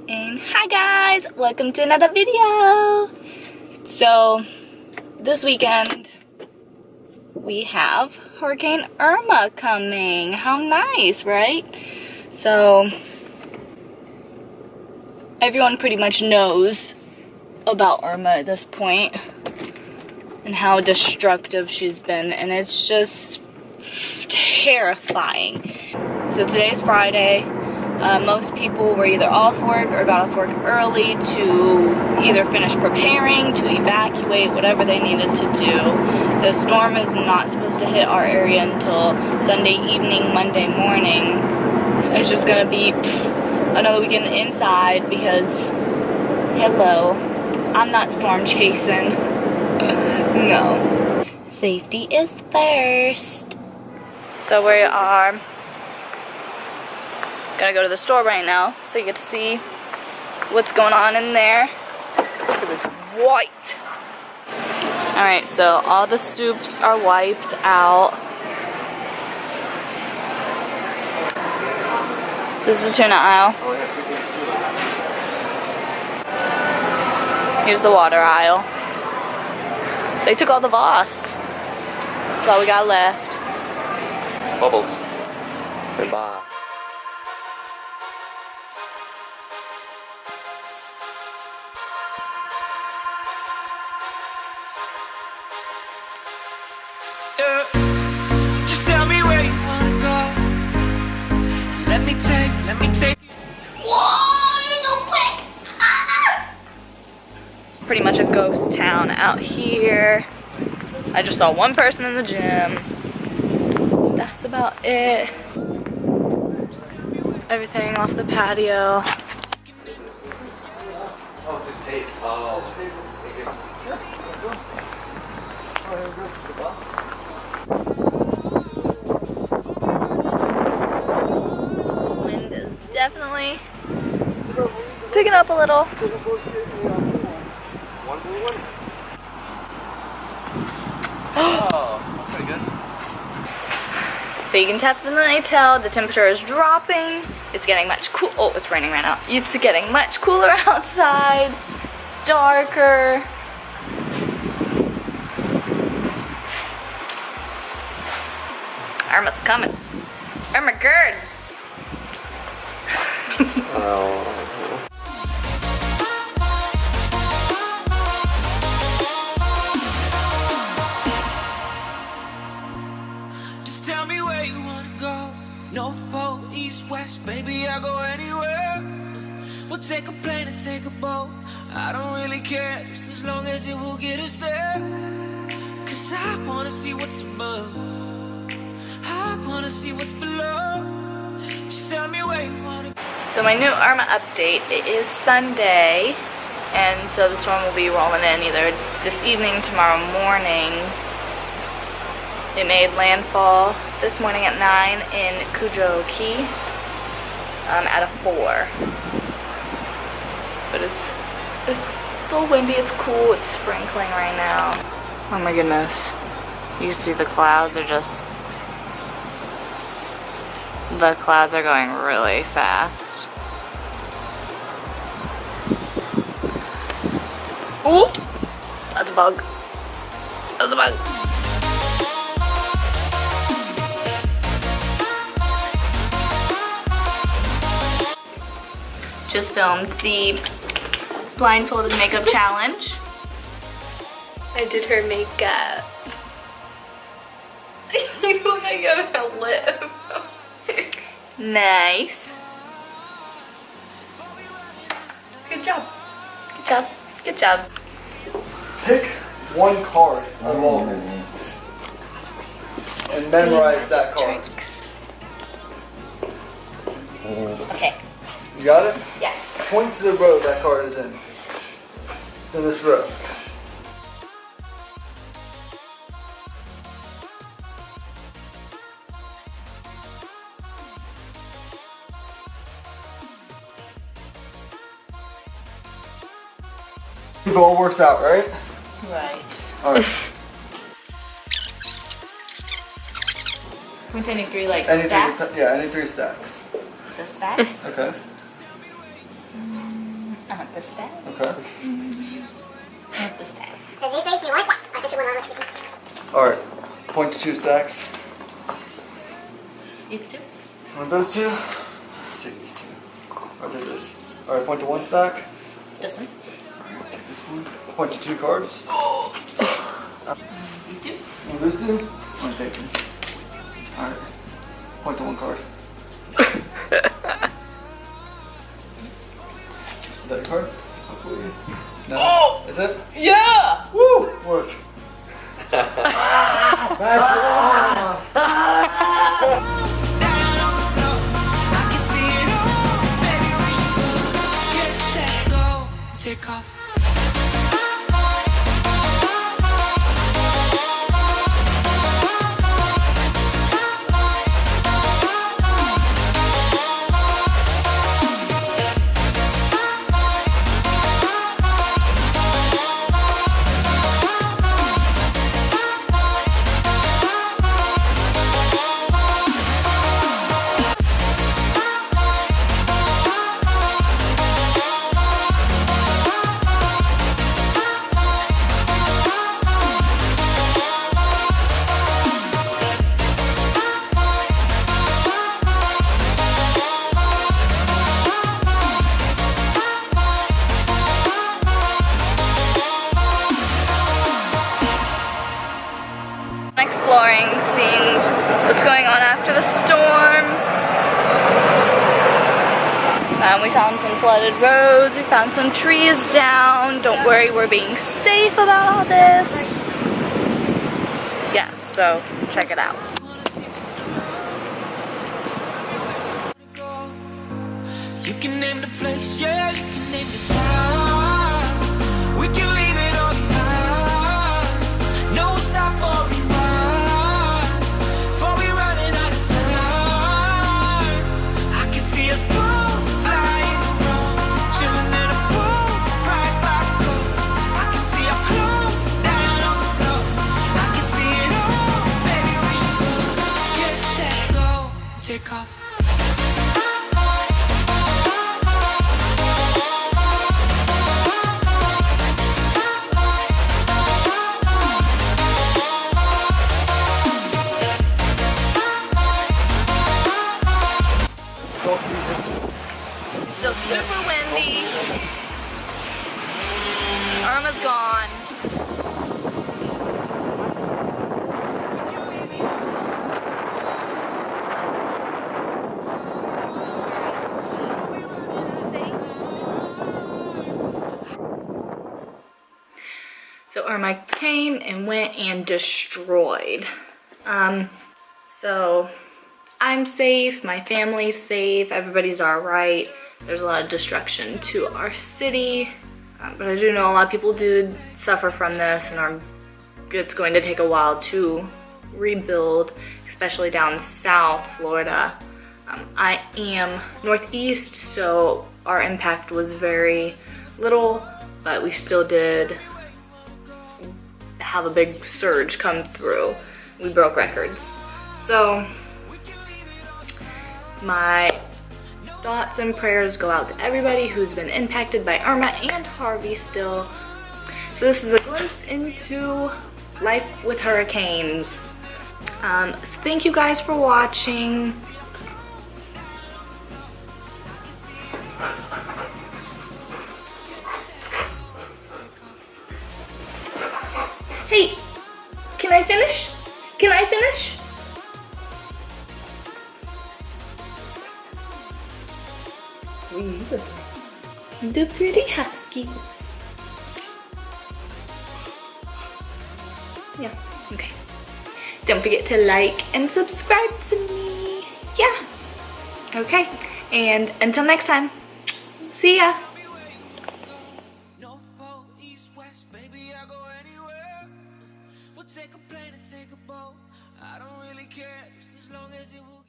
And hi guys, welcome to another video. So this weekend we have Hurricane Irma coming. How nice, right? So everyone pretty much knows about Irma at this point and how destructive she's been, and it's just terrifying. So today's Friday. Most people were either off work or got off work early to either finish preparing, to evacuate, whatever they needed to do. The storm is not supposed to hit our area until Sunday evening, Monday morning. It's just gonna be another weekend inside because, hello, I'm not storm chasing. No. Safety is first. So we are gonna go to the store right now so you get to see what's going on in there because it's white. Alright, so all the soups are wiped out. This is the tuna aisle. Here's the water aisle. They took all the Voss. That's all we got left. Bubbles. Goodbye. Just tell me where you wanna go. Let me take you. Whoa, you're so quick! Ah! It's pretty much a ghost town out here. I just saw one person in the gym. That's about it. Everything off the patio. Oh, just tape. Oh. Wind is definitely picking up a little. Oh, that's pretty good. So you can definitely tell the temperature is dropping. It's getting much cool. Oh, it's raining right now. It's getting much cooler outside. Darker. Irma's coming. Irma Gerd. Oh. Just tell me where you wanna go. North Pole, East, West, baby, I'll go anywhere. We'll take a plane and take a boat. I don't really care, just as long as it will get us there. Cause I wanna see what's above. I wanna see what's below. Just tell me where you wanna go. So my new Irma update, it is Sunday, and so the storm will be rolling in either this evening, tomorrow morning. It made landfall this morning at 9 in Cujo Key at a 4. But it's a little windy, it's cool, it's sprinkling right now. Oh my goodness. You can see the clouds are just... The clouds are going really fast. Ooh! That's a bug. That's a bug. Just filmed the blindfolded makeup challenge. I did her makeup. You look like you have a lip. Nice. Good job. Good job. Good job. Pick one card of all this and memorize that card. Okay. You got it? Yeah. Point to the row that card is in. It's in this row. If it all works out, right? Right. Alright. Containing 3 like Any stacks? three, yeah, any 3 stacks. The stack? Okay. I want this stack. Okay. I want this stack. So these three, you want? Yeah. I'll put you one of those. All right. Point to 2 stacks. These two? Want those 2? Take these 2. I'll take this. All right. Point to 1 stack. This one? All right, take this one. Point to 2 cards. These two? Want those 2? I'm taking. All right. Point to 1 card. Is that your card? How cool are you? No. Oh! Is it? Yeah! Woo! Worked. That's Stand on the floor. I can see it all. Baby, we should go. Get set, go. Take off. Exploring, seeing what's going on after the storm. We found some flooded roads, we found some trees down. Don't worry, we're being safe about all this. Yeah, so check it out. You can name the place, yeah, you can name the time. We can leave it all behind. No stop or rewind. Before we running out of time. I can see us both flying around, chilling in a pool right by the coast. I can see our clothes down on the floor. I can see it all, baby, we should go. Get set, go, take off. Still super windy. Irma's gone. So Irma came and went and destroyed. So I'm safe, my family's safe, everybody's all right. There's a lot of destruction to our city, but I do know a lot of people do suffer from this, and it's going to take a while to rebuild, especially down south Florida. I am northeast, so our impact was very little, but we still did have a big surge come through. We broke records. So my thoughts and prayers go out to everybody who's been impacted by Irma and Harvey still. So this is a glimpse into life with hurricanes. So thank you guys for watching. Hey, can I finish? Can I finish? The pretty husky. Yeah, okay. Don't forget to like and subscribe to me. Yeah. Okay, and until next time, see ya. North Pole, East, West, baby, I go anywhere. We'll take a plane and take a boat. I don't really care, just as long as it will